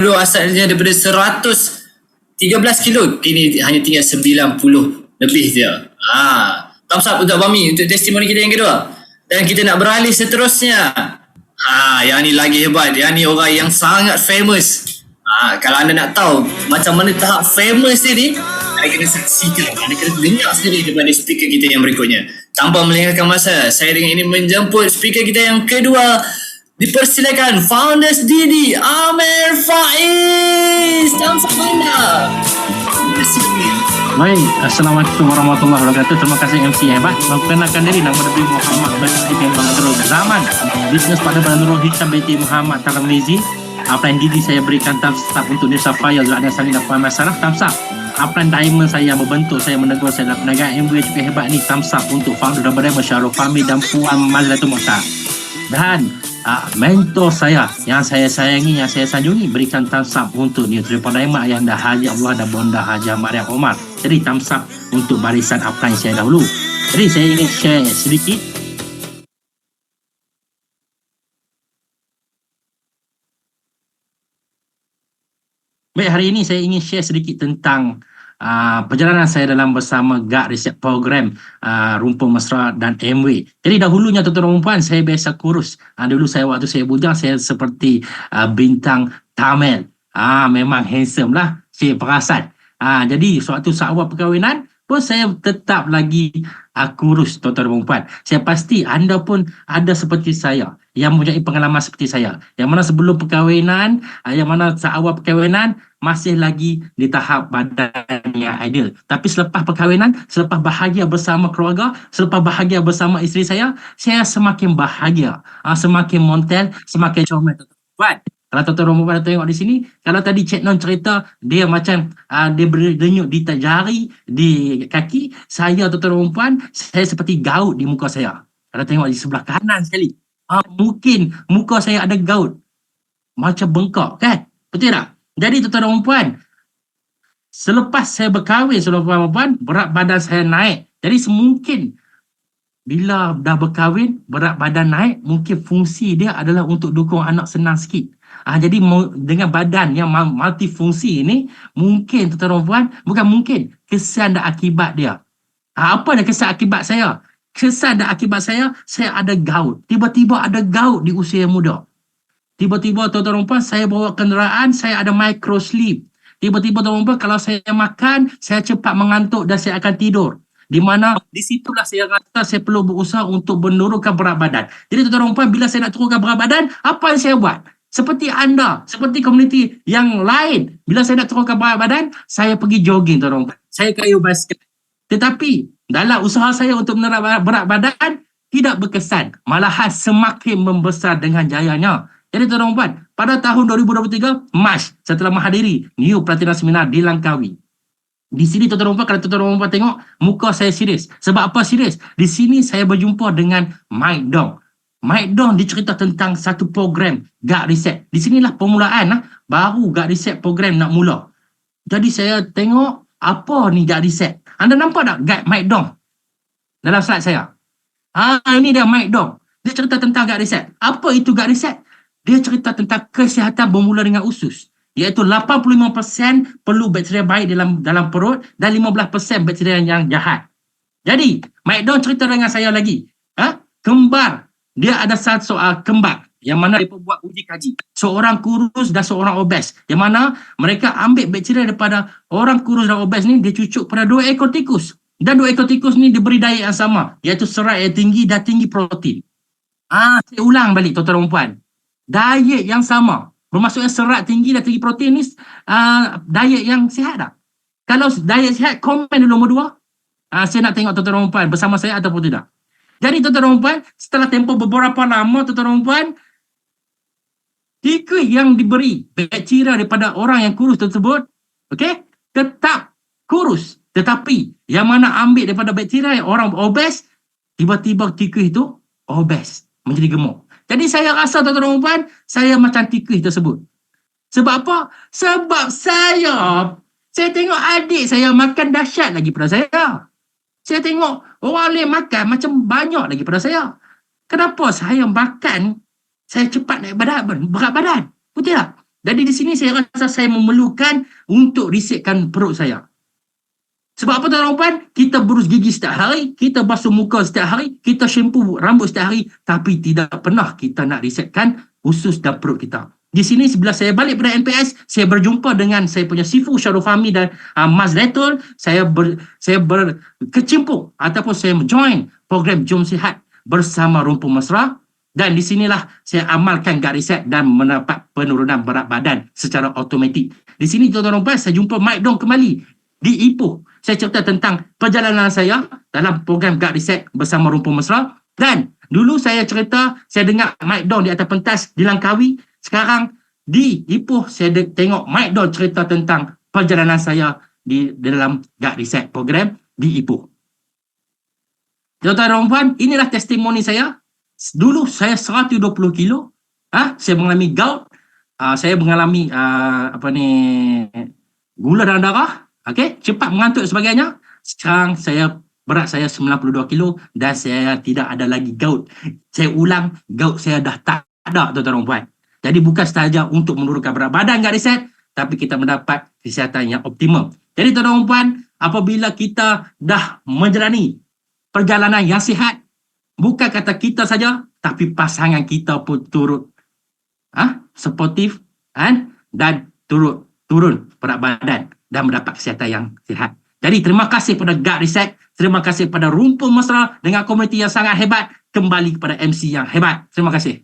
dulu asalnya daripada 113 kilo, kini hanya tinggal 90 lebih je. Thumbs up untuk Bami untuk testimoni kita yang kedua. Dan kita nak beralih seterusnya. Yang ni lagi hebat. Yang ni orang yang sangat famous. Kalau anda nak tahu macam mana tahap famous ni, anda kena saksikan, anda kena dengar sendiri daripada speaker kita yang berikutnya. Tanpa melengahkan masa, saya dengan ini menjemput speaker kita yang kedua. Dipersilakan Founders Didi Amer Faiz. Thumbs up anda. Baik, Assalamualaikum warahmatullahi wabarakatuh. Terima kasih MC hebat. Memperkenalkan diri, nama Nabi Muhammad bin Abdul Zaman. Bisnes pada Nurul Hisham binti Muhammad Tarmizi. Apa yang Didi saya berikan thumbs up untuk Nisa Fayal Zul Adnan Salim dan Puan Masyarah, thumbs up. Apa yang Diamond saya membentuk, saya menegur, saya dalam perniagaan MBA cukup hebat ni, thumbs up untuk founder dan Badai Masyarah Fahmi dan Puan Mazlatul Muhtar. Dan mentor saya yang saya sayangi, yang saya sanjungi, berikan thumbs up untuk Nutri Diamond Ayahanda Haji Abdullah dan Bonda Haji Mariam Omar. Jadi thumbs up untuk barisan upline saya dahulu. Jadi saya ingin share sedikit. Baik, hari ini saya ingin share sedikit tentang perjalanan saya dalam bersama GAK Reset Program Rumpun Mesra dan MW. Jadi dahulunya tuan-tuan dan puan, saya biasa kurus. Dulu waktu saya bujang, saya seperti bintang Tamil. Memang handsome lah, saya perasan. Jadi suatu awal perkahwinan pun saya tetap lagi kurus, tuan-tuan dan puan. Saya pasti anda pun ada seperti saya, yang mempunyai pengalaman seperti saya, yang mana sebelum perkahwinan, yang mana seawal perkahwinan masih lagi di tahap badan yang ideal. Tapi selepas perkahwinan, selepas bahagia bersama keluarga, selepas bahagia bersama isteri saya semakin bahagia, semakin montel, semakin comel. Kalau tuan-tuan tengok di sini, kalau tadi Cik Non cerita dia macam dia berdenyut di jari, di kaki, saya tuan-tuan, saya seperti gaut di muka saya. Kalau tengok di sebelah kanan sekali, mungkin muka saya ada gaut, macam bengkak kan? Betul tak? Jadi tuan-tuan dan puan, selepas saya berkahwin, tuan-tuan dan puan, berat badan saya naik. Jadi semungkin bila dah berkahwin, berat badan naik, mungkin fungsi dia adalah untuk dukung anak senang sikit. Jadi dengan badan yang multifungsi ini, mungkin tuan-tuan dan puan, bukan mungkin, kesan dan akibat dia. Apa dia kesan akibat saya? Kesan dan akibat saya ada gaut. Tiba-tiba ada gaut di usia muda. Tiba-tiba tuan-tuan dan puan, saya bawa kenderaan, saya ada micro sleep. Tiba-tiba tuan-tuan dan puan, kalau saya makan, saya cepat mengantuk dan saya akan tidur. Di mana di situlah saya rasa saya perlu berusaha untuk menurunkan berat badan. Jadi tuan-tuan dan puan, bila saya nak turunkan berat badan, apa yang saya buat? Seperti anda, seperti komuniti yang lain, bila saya nak turunkan berat badan, saya pergi jogging, tuan-tuan dan puan. Saya kayuh basikal. Tetapi dalam usaha saya untuk menurunkan berat badan tidak berkesan, malahan semakin membesar dengan jayanya. Jadi tuan-tuan dan puan, pada tahun 2023 Mac, setelah menghadiri New Platinum Seminar di Langkawi. Di sini tuan-tuan dan puan, kalau tuan-tuan dan puan tengok, muka saya serius. Sebab apa serius? Di sini saya berjumpa dengan Mike Dong. Mike Dong dicerita tentang satu program GAK Reset. Di sinilah permulaan, baru GAK Reset program nak mula. Jadi saya tengok, apa ni GAK Reset? Anda nampak tak Mike Dong dalam slide saya? Ini dia Mike Dong. Dia cerita tentang GAK Reset. Apa itu GAK Reset? Dia cerita tentang kesihatan bermula dengan usus, iaitu 85% perlu bakteria baik dalam perut dan 15% bakteria yang jahat. Jadi, Mike Dong cerita dengan saya lagi. Kembar. Dia ada satu soal kembar yang mana dia buat uji kaji. Seorang kurus dan seorang obes. Yang mana mereka ambil bakteria daripada orang kurus dan obes ni, dia cucuk pada 2 ekor tikus. Dan 2 ekor tikus ni diberi diet yang sama, iaitu serat yang tinggi dan tinggi protein. Saya ulang balik tuan-tuan dan puan. Diet yang sama, bermaksudnya serat tinggi dan tinggi protein ni diet yang sihat tak? Kalau diet sihat, komen dulu nombor 2. Saya nak tengok tuan-tuan dan puan bersama saya ataupun tidak. Jadi tuan-tuan dan puan, setelah tempoh beberapa lama tuan-tuan dan puan, tikus yang diberi bakteria daripada orang yang kurus tersebut, tetap kurus. Tetapi yang mana ambil daripada bakteria orang obes, tiba-tiba tikus itu obes, menjadi gemuk. Jadi saya rasa tuan-tuan dan puan, saya macam tikus tersebut. Sebab apa? Sebab saya tengok adik saya makan dahsyat lagi pada saya. Saya tengok orang lain makan macam banyak lagi pada saya. Kenapa saya makan, saya cepat naik berat badan? Betul tak? Jadi di sini saya rasa saya memerlukan untuk resetkan perut saya. Sebab apa tuan-tuan dan puan? Kita berus gigi setiap hari, kita basuh muka setiap hari, kita shampoo rambut setiap hari, tapi tidak pernah kita nak resetkan usus dan perut kita. Di sini bila saya balik pada NPS, saya berjumpa dengan saya punya Sifu Syarul Fahmi dan Mas Letul, saya berkecimpung ataupun saya join program Jom Sihat bersama Rumpun Mesra, dan di sinilah saya amalkan gut reset dan mendapat penurunan berat badan secara automatik. Di sini tuan-tuan dan puan, saya jumpa Mike Dong kembali di Ipoh. Saya cerita tentang perjalanan saya dalam program Gut Reset bersama Rumpun Mesra. Dan dulu saya cerita, saya dengar Mike Don di atas pentas di Langkawi. Sekarang di Ipoh, saya tengok Mike Don cerita tentang perjalanan saya di dalam Gut Reset program di Ipoh. Tuan-tuan dan puan, inilah testimoni saya. Dulu saya 120 kilo. Saya mengalami gout. Saya mengalami gula dalam darah. Okey, cepat mengantuk dan sebagainya. Sekarang berat saya 92 kilo dan saya tidak ada lagi gout. Saya ulang, gout saya dah tak ada, tuan-tuan dan puan. Jadi bukan sahaja untuk menurunkan berat badan gut reset, tapi kita mendapat kesihatan yang optimum. Jadi tuan-tuan dan puan, apabila kita dah menjalani perjalanan yang sihat, bukan kata kita saja, tapi pasangan kita pun turut supportive dan turun berat badan dan mendapat kesihatan yang sihat. Jadi terima kasih kepada Gut Reset, terima kasih kepada Rumpun Mesra dengan komuniti yang sangat hebat, kembali kepada MC yang hebat. Terima kasih.